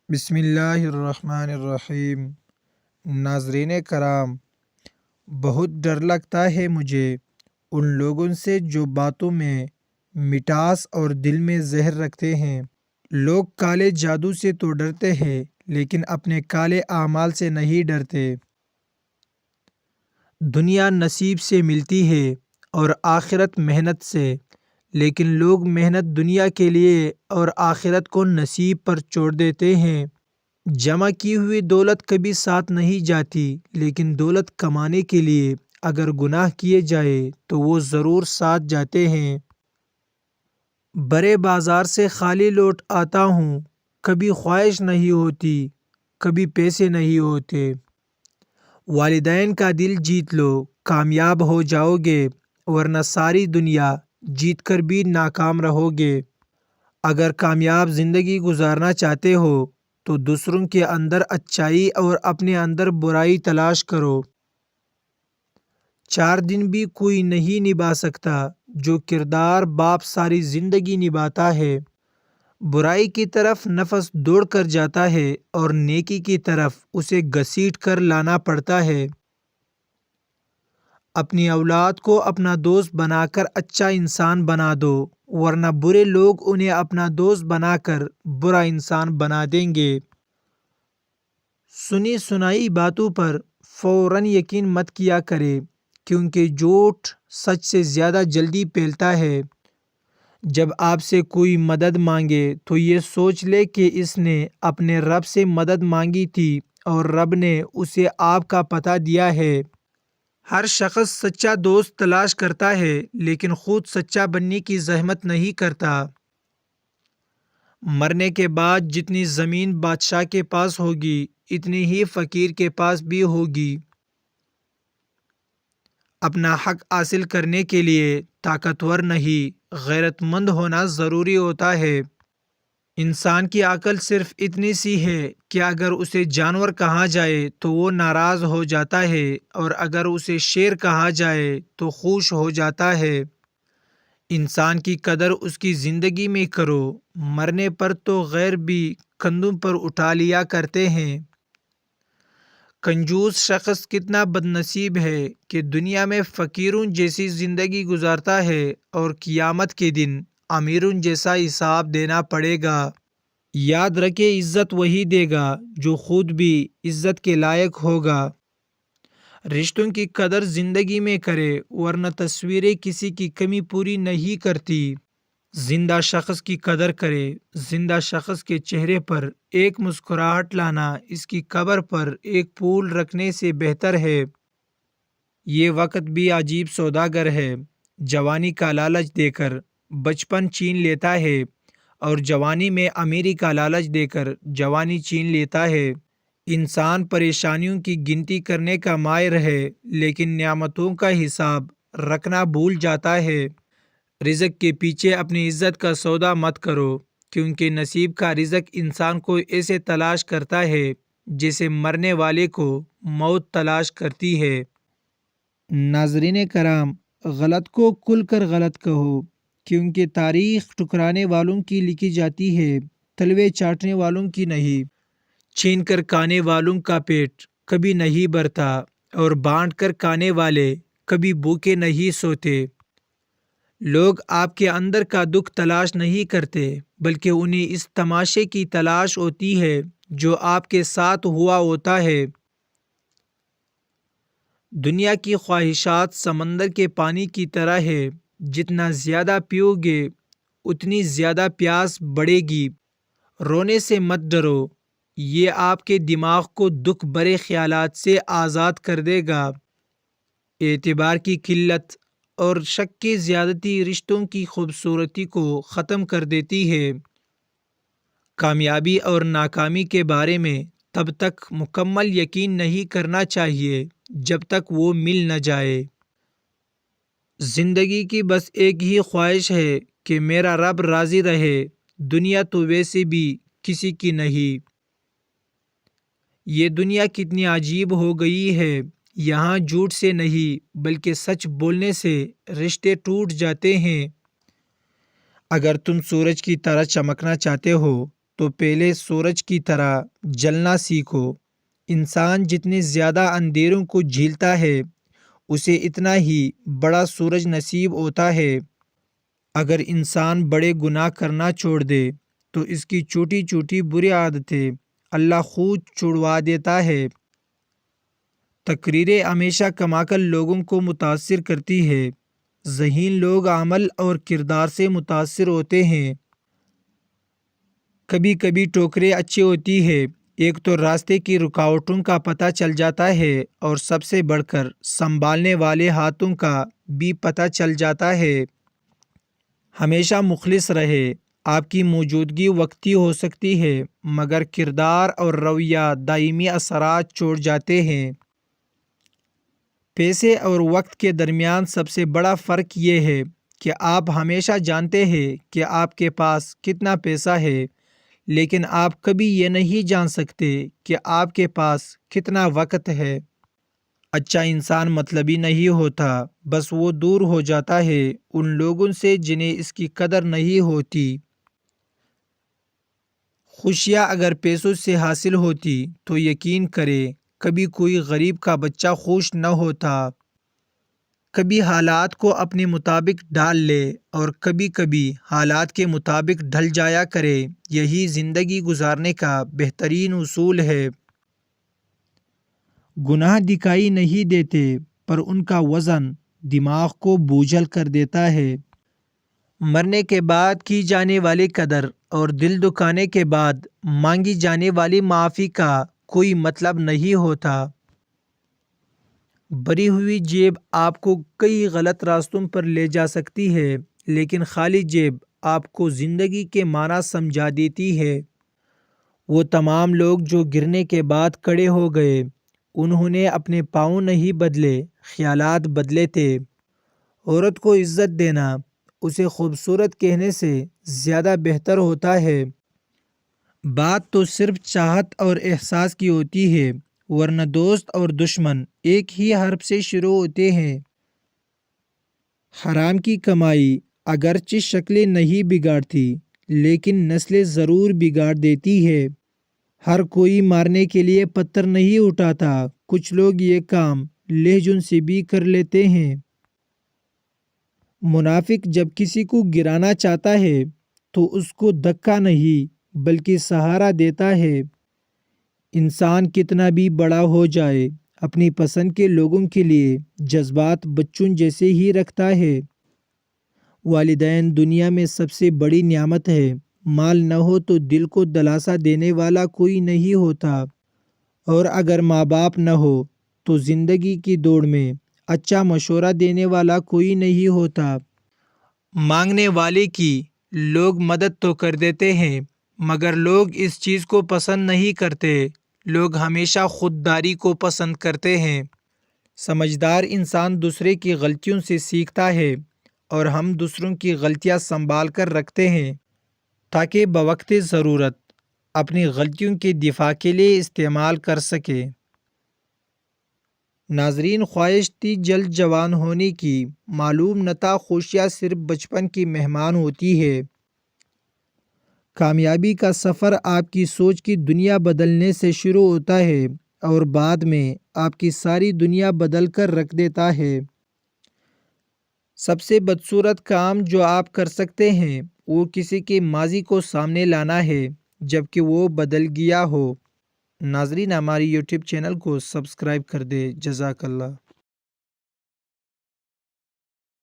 بسم اللہ الرحمن الرحیم۔ ناظرین کرام، بہت ڈر لگتا ہے مجھے ان لوگوں سے جو باتوں میں مٹاس اور دل میں زہر رکھتے ہیں۔ لوگ کالے جادو سے تو ڈرتے ہیں لیکن اپنے کالے اعمال سے نہیں ڈرتے۔ دنیا نصیب سے ملتی ہے اور آخرت محنت سے، لیکن لوگ محنت دنیا کے لیے اور آخرت کو نصیب پر چھوڑ دیتے ہیں۔ جمع کی ہوئی دولت کبھی ساتھ نہیں جاتی، لیکن دولت کمانے کے لیے اگر گناہ کیے جائے تو وہ ضرور ساتھ جاتے ہیں۔ بڑے بازار سے خالی لوٹ آتا ہوں، کبھی خواہش نہیں ہوتی، کبھی پیسے نہیں ہوتے۔ والدین کا دل جیت لو، کامیاب ہو جاؤ گے، ورنہ ساری دنیا جیت کر بھی ناکام رہو گے۔ اگر کامیاب زندگی گزارنا چاہتے ہو تو دوسروں کے اندر اچھائی اور اپنے اندر برائی تلاش کرو۔ 4 دن بھی کوئی نہیں نبھا سکتا جو کردار باپ ساری زندگی نبھاتا ہے۔ برائی کی طرف نفس دوڑ کر جاتا ہے اور نیکی کی طرف اسے گھسیٹ کر لانا پڑتا ہے۔ اپنی اولاد کو اپنا دوست بنا کر اچھا انسان بنا دو، ورنہ برے لوگ انہیں اپنا دوست بنا کر برا انسان بنا دیں گے۔ سنی سنائی باتوں پر فوراً یقین مت کیا کرے، کیونکہ جھوٹ سچ سے زیادہ جلدی پھیلتا ہے۔ جب آپ سے کوئی مدد مانگے تو یہ سوچ لے کہ اس نے اپنے رب سے مدد مانگی تھی اور رب نے اسے آپ کا پتہ دیا ہے۔ ہر شخص سچا دوست تلاش کرتا ہے لیکن خود سچا بننے کی زحمت نہیں کرتا۔ مرنے کے بعد جتنی زمین بادشاہ کے پاس ہوگی اتنی ہی فقیر کے پاس بھی ہوگی۔ اپنا حق حاصل کرنے کے لیے طاقتور نہیں، غیرت مند ہونا ضروری ہوتا ہے۔ انسان کی عقل صرف اتنی سی ہے کہ اگر اسے جانور کہا جائے تو وہ ناراض ہو جاتا ہے اور اگر اسے شیر کہا جائے تو خوش ہو جاتا ہے۔ انسان کی قدر اس کی زندگی میں کرو، مرنے پر تو غیر بھی کندھوں پر اٹھا لیا کرتے ہیں۔ کنجوس شخص کتنا بد نصیب ہے کہ دنیا میں فقیروں جیسی زندگی گزارتا ہے اور قیامت کے دن امیروں جیسا حساب دینا پڑے گا۔ یاد رکھے، عزت وہی دے گا جو خود بھی عزت کے لائق ہوگا۔ رشتوں کی قدر زندگی میں کرے، ورنہ تصویریں کسی کی کمی پوری نہیں کرتی۔ زندہ شخص کی قدر کرے، زندہ شخص کے چہرے پر ایک مسکراہٹ لانا اس کی قبر پر ایک پھول رکھنے سے بہتر ہے۔ یہ وقت بھی عجیب سوداگر ہے، جوانی کا لالچ دے کر بچپن چھین لیتا ہے اور جوانی میں امیری کا لالچ دے کر جوانی چھین لیتا ہے۔ انسان پریشانیوں کی گنتی کرنے کا ماہر ہے لیکن نعمتوں کا حساب رکھنا بھول جاتا ہے۔ رزق کے پیچھے اپنی عزت کا سودا مت کرو، کیونکہ نصیب کا رزق انسان کو ایسے تلاش کرتا ہے جیسے مرنے والے کو موت تلاش کرتی ہے۔ ناظرین کرام، غلط کو کھل کر غلط کہو، کیونکہ تاریخ ٹکرانے والوں کی لکھی جاتی ہے، تلوے چاٹنے والوں کی نہیں۔ چھین کر کھانے والوں کا پیٹ کبھی نہیں بھرتا اور بانٹ کر کھانے والے کبھی بھوکے نہیں سوتے۔ لوگ آپ کے اندر کا دکھ تلاش نہیں کرتے، بلکہ انہیں اس تماشے کی تلاش ہوتی ہے جو آپ کے ساتھ ہوا ہوتا ہے۔ دنیا کی خواہشات سمندر کے پانی کی طرح ہے، جتنا زیادہ پیو گے اتنی زیادہ پیاس بڑھے گی۔ رونے سے مت ڈرو، یہ آپ کے دماغ کو دکھ بھرے خیالات سے آزاد کر دے گا۔ اعتبار کی قلت اور شک کی زیادتی رشتوں کی خوبصورتی کو ختم کر دیتی ہے۔ کامیابی اور ناکامی کے بارے میں تب تک مکمل یقین نہیں کرنا چاہیے جب تک وہ مل نہ جائے۔ زندگی کی بس ایک ہی خواہش ہے کہ میرا رب راضی رہے، دنیا تو ویسے بھی کسی کی نہیں۔ یہ دنیا کتنی عجیب ہو گئی ہے، یہاں جھوٹ سے نہیں بلکہ سچ بولنے سے رشتے ٹوٹ جاتے ہیں۔ اگر تم سورج کی طرح چمکنا چاہتے ہو تو پہلے سورج کی طرح جلنا سیکھو۔ انسان جتنے زیادہ اندھیروں کو جھیلتا ہے اسے اتنا ہی بڑا سورج نصیب ہوتا ہے۔ اگر انسان بڑے گناہ کرنا چھوڑ دے تو اس کی چھوٹی چھوٹی بری عادتیں اللہ خود چھڑوا دیتا ہے۔ تقریریں ہمیشہ کما کر لوگوں کو متاثر کرتی ہے۔ ذہین لوگ عمل اور کردار سے متاثر ہوتے ہیں۔ کبھی کبھی ٹوکریں اچھی ہوتی ہے، ایک تو راستے کی رکاوٹوں کا پتہ چل جاتا ہے اور سب سے بڑھ کر سنبھالنے والے ہاتھوں کا بھی پتہ چل جاتا ہے۔ ہمیشہ مخلص رہے۔ آپ کی موجودگی وقتی ہو سکتی ہے مگر کردار اور رویہ دائمی اثرات چھوڑ جاتے ہیں۔ پیسے اور وقت کے درمیان سب سے بڑا فرق یہ ہے کہ آپ ہمیشہ جانتے ہیں کہ آپ کے پاس کتنا پیسہ ہے، لیکن آپ کبھی یہ نہیں جان سکتے کہ آپ کے پاس کتنا وقت ہے۔ اچھا انسان مطلبی نہیں ہوتا، بس وہ دور ہو جاتا ہے ان لوگوں سے جنہیں اس کی قدر نہیں ہوتی۔ خوشیاں اگر پیسوں سے حاصل ہوتی تو یقین کرے کبھی کوئی غریب کا بچہ خوش نہ ہوتا۔ کبھی حالات کو اپنے مطابق ڈھال لے اور کبھی کبھی حالات کے مطابق ڈھل جایا کرے، یہی زندگی گزارنے کا بہترین اصول ہے۔ گناہ دکھائی نہیں دیتے پر ان کا وزن دماغ کو بوجھل کر دیتا ہے۔ مرنے کے بعد کی جانے والی قدر اور دل دکھانے کے بعد مانگی جانے والی معافی کا کوئی مطلب نہیں ہوتا۔ بھری ہوئی جیب آپ کو کئی غلط راستوں پر لے جا سکتی ہے، لیکن خالی جیب آپ کو زندگی کے معنی سمجھا دیتی ہے۔ وہ تمام لوگ جو گرنے کے بعد کھڑے ہو گئے، انہوں نے اپنے پاؤں نہیں بدلے، خیالات بدلے تھے۔ عورت کو عزت دینا اسے خوبصورت کہنے سے زیادہ بہتر ہوتا ہے۔ بات تو صرف چاہت اور احساس کی ہوتی ہے، ورنہ دوست اور دشمن ایک ہی حرف سے شروع ہوتے ہیں۔ حرام کی کمائی اگرچہ شکلیں نہیں بگاڑتی لیکن نسلیں ضرور بگاڑ دیتی ہے۔ ہر کوئی مارنے کے لیے پتھر نہیں اٹھاتا، کچھ لوگ یہ کام لہجوں سے بھی کر لیتے ہیں۔ منافق جب کسی کو گرانا چاہتا ہے تو اس کو دھکا نہیں بلکہ سہارا دیتا ہے۔ انسان کتنا بھی بڑا ہو جائے اپنی پسند کے لوگوں کے لیے جذبات بچوں جیسے ہی رکھتا ہے۔ والدین دنیا میں سب سے بڑی نعمت ہے۔ مال نہ ہو تو دل کو دلاسا دینے والا کوئی نہیں ہوتا، اور اگر ماں باپ نہ ہو تو زندگی کی دوڑ میں اچھا مشورہ دینے والا کوئی نہیں ہوتا۔ مانگنے والے کی لوگ مدد تو کر دیتے ہیں مگر لوگ اس چیز کو پسند نہیں کرتے۔ لوگ ہمیشہ خودداری کو پسند کرتے ہیں۔ سمجھدار انسان دوسرے کی غلطیوں سے سیکھتا ہے اور ہم دوسروں کی غلطیاں سنبھال کر رکھتے ہیں تاکہ بوقت ضرورت اپنی غلطیوں کے دفاع کے لیے استعمال کر سکے۔ ناظرین، خواہش تھی جلد جوان ہونے کی، معلوم نہ تھا خوشیاں صرف بچپن کی مہمان ہوتی ہے۔ کامیابی کا سفر آپ کی سوچ کی دنیا بدلنے سے شروع ہوتا ہے اور بعد میں آپ کی ساری دنیا بدل کر رکھ دیتا ہے۔ سب سے بدصورت کام جو آپ کر سکتے ہیں وہ کسی کے ماضی کو سامنے لانا ہے جبکہ وہ بدل گیا ہو۔ ناظرین، ہماری یوٹیوب چینل کو سبسکرائب کر دے۔ جزاک اللہ۔